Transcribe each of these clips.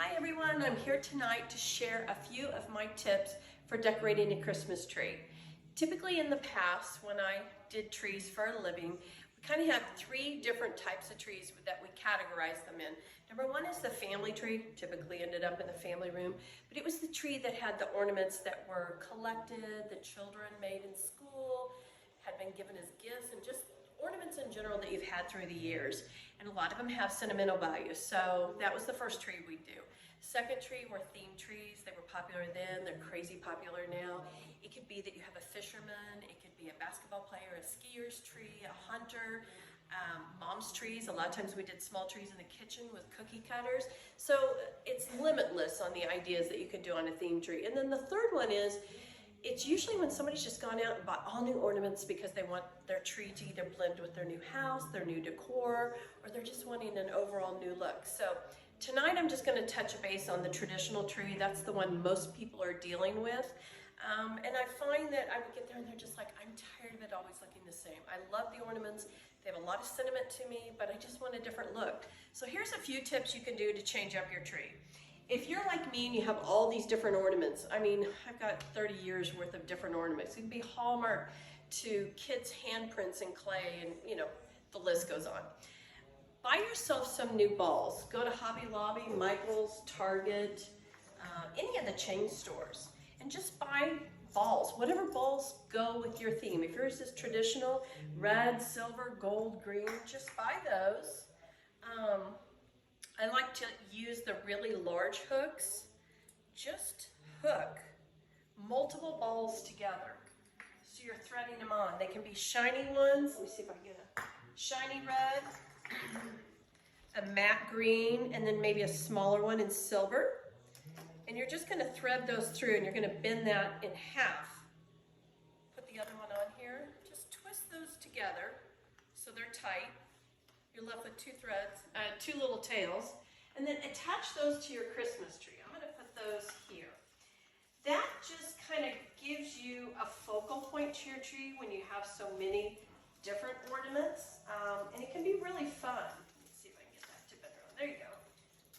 Hi everyone, I'm here tonight to share a few of my tips for decorating a Christmas tree. Typically in the past, when I did trees for a living, we kind of have three different types of trees that we categorize them in. Number one is the family tree, typically ended up in the family room, but it was the tree that had the ornaments that were collected, the children made in school, had been given as gifts, and just ornaments in general that you've had through the years. And a lot of them have sentimental value. So that was the first tree we do. Second tree were themed trees. They were popular then, they're crazy popular now. It could be that you have a fisherman, it could be a basketball player, a skier's tree, a hunter, mom's trees. A lot of times we did small trees in the kitchen with cookie cutters. So it's limitless on the ideas that you could do on a theme tree. And then the third one is, it's usually when somebody's just gone out and bought all new ornaments because they want their tree to either blend with their new house, their new decor, or they're just wanting an overall new look. So tonight I'm just going to touch base on the traditional tree. That's the one most people are dealing with. And I find that I would get there and they're just like, I'm tired of it always looking the same. I love the ornaments. They have a lot of sentiment to me, but I just want a different look. So here's a few tips you can do to change up your tree. If you're like me and you have all these different ornaments, I mean, I've got 30 years worth of different ornaments. It can be Hallmark to kids' handprints in clay, and you know, the list goes on. Buy yourself some new balls. Go to Hobby Lobby, Michael's, Target, any of the chain stores, and just buy balls. Whatever balls go with your theme. If yours is traditional, red, silver, gold, green, just buy those. I like to use the really large hooks. Just hook multiple balls together. So you're threading them on. They can be shiny ones. Let me see if I can get a shiny red, a matte green, and then maybe a smaller one in silver. And you're just gonna thread those through and you're gonna bend that in half. Put the other one on here. Just twist those together so they're tight. You're left with two threads, two little tails, and then attach those to your Christmas tree. I'm going to put those here. That just kind of gives you a focal point to your tree when you have so many different ornaments, and it can be really fun. Let's see if I can get that to better on. There you go.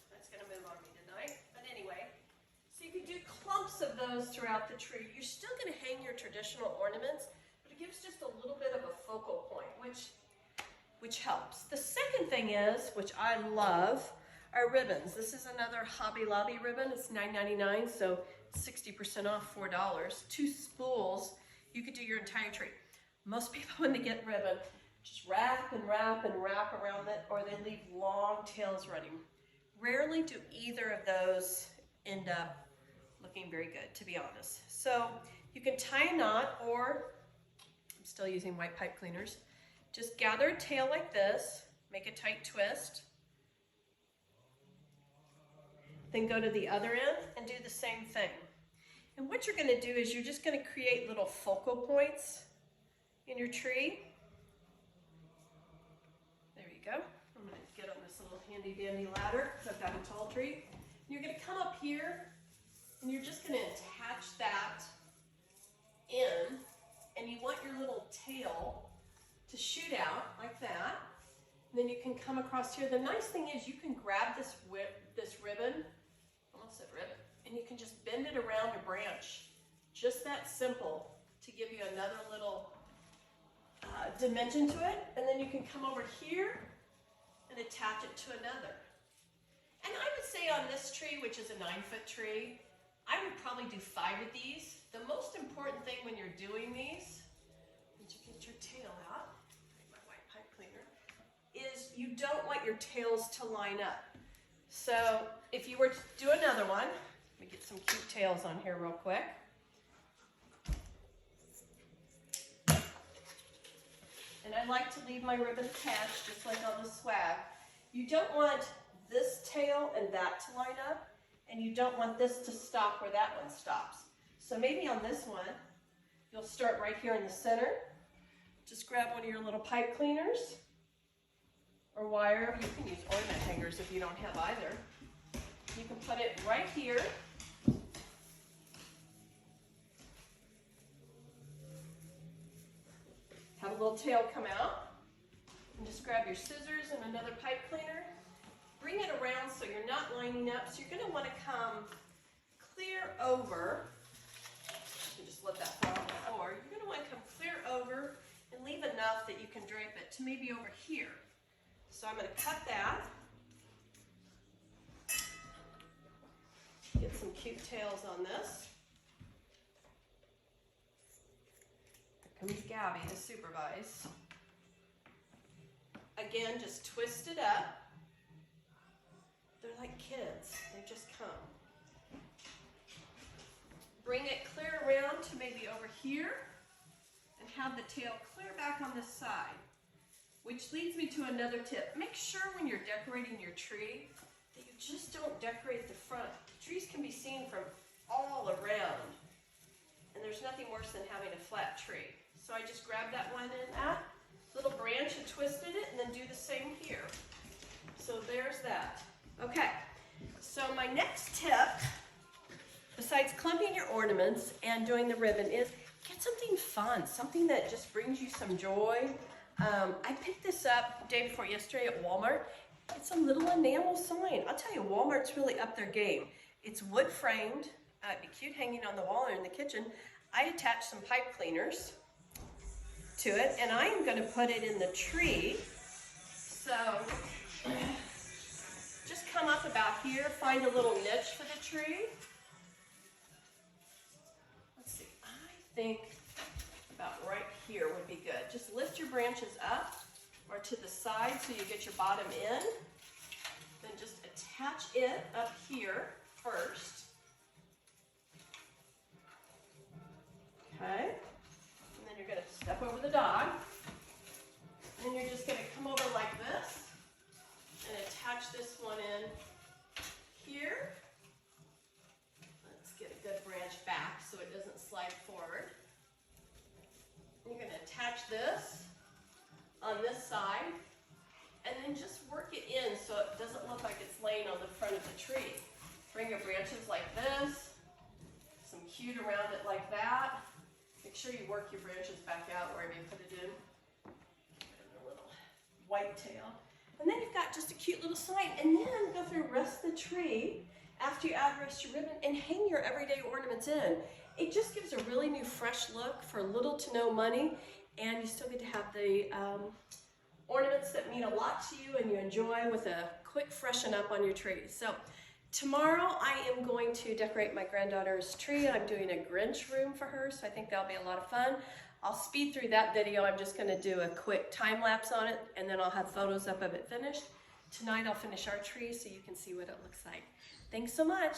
That's going to move on me tonight. But anyway, so you can do clumps of those throughout the tree. You're still going to hang your traditional ornaments, but it gives just a little bit of a focal point, which helps. The second thing is, which I love, are ribbons. This is another Hobby Lobby ribbon. It's $9.99, so 60% off, $4. Two spools, you could do your entire tree. Most people, when they get ribbon, just wrap and wrap and wrap around it, or they leave long tails running. Rarely do either of those end up looking very good, to be honest. So you can tie a knot, or I'm still using white pipe cleaners. Just gather a tail like this, make a tight twist, then go to the other end and do the same thing. And what you're going to do is you're just going to create little focal points in your tree. There you go. I'm going to get on this little handy dandy ladder because I've got a tall tree. You're going to come up here and you're just going to attach that in, and you want your little tail to shoot out like that. And then you can come across here. The nice thing is you can grab this ribbon, almost said ribbon, and you can just bend it around a branch. Just that simple to give you another little dimension to it. And then you can come over here and attach it to another. And I would say on this tree, which is a 9-foot tree, I would probably do 5 of these. The most important thing when you're doing these, once you get your tail out, is you don't want your tails to line up. So if you were to do another one, let me get some cute tails on here real quick. And I like to leave my ribbon attached just like on the swag. You don't want this tail and that to line up, and you don't want this to stop where that one stops. So maybe on this one, you'll start right here in the center. Just grab one of your little pipe cleaners or wire. You can use ornament hangers if you don't have either. You can put it right here. Have a little tail come out. And just grab your scissors and another pipe cleaner. Bring it around so you're not lining up. So you're going to want to come clear over. You just let that fall on the floor. You're going to want to come clear over and leave enough that you can drape it to maybe over here. So I'm going to cut that. Get some cute tails on this. Here comes Gabby to supervise. Again, just twist it up. They're like kids. They just come. Bring it clear around to maybe over here and have the tail clear back on this side. Which leads me to another tip. Make sure when you're decorating your tree that you just don't decorate the front. Trees can be seen from all around. And there's nothing worse than having a flat tree. So I just grabbed that one in that little branch and twisted it, and then do the same here. So there's that. Okay, so my next tip, besides clumping your ornaments and doing the ribbon, is get something fun, something that just brings you some joy. I picked this up day before yesterday at Walmart. It's a little enamel sign. I'll tell you, Walmart's really upped their game. It's wood framed. It'd be cute hanging on the wall or in the kitchen. I attached some pipe cleaners to it, and I am going to put it in the tree. So just come up about here, find a little niche for the tree. Let's see, I think about right here would be good. Just lift your branches up or to the side so you get your bottom in. Then just attach it up here first. Okay. And then you're going to step over the dog. And then you're just going to come over like this and attach this one in here. Let's get a good branch back so it doesn't slide forward. You're going to attach this on this side and then just work it in so it doesn't look like it's laying on the front of the tree. Bring your branches like this, some cute around it like that. Make sure you work your branches back out wherever you put it in. A little white tail. And then you've got just a cute little sign. And then go through the rest of the tree after you add the rest of your ribbon and hang your everyday ornaments in. It just gives a really new, fresh look for little to no money. And you still get to have the ornaments that mean a lot to you and you enjoy with a quick freshen up on your tree. So tomorrow I am going to decorate my granddaughter's tree. I'm doing a Grinch room for her, so I think that'll be a lot of fun. I'll speed through that video. I'm just going to do a quick time lapse on it, and then I'll have photos up of it finished. Tonight I'll finish our tree so you can see what it looks like. Thanks so much.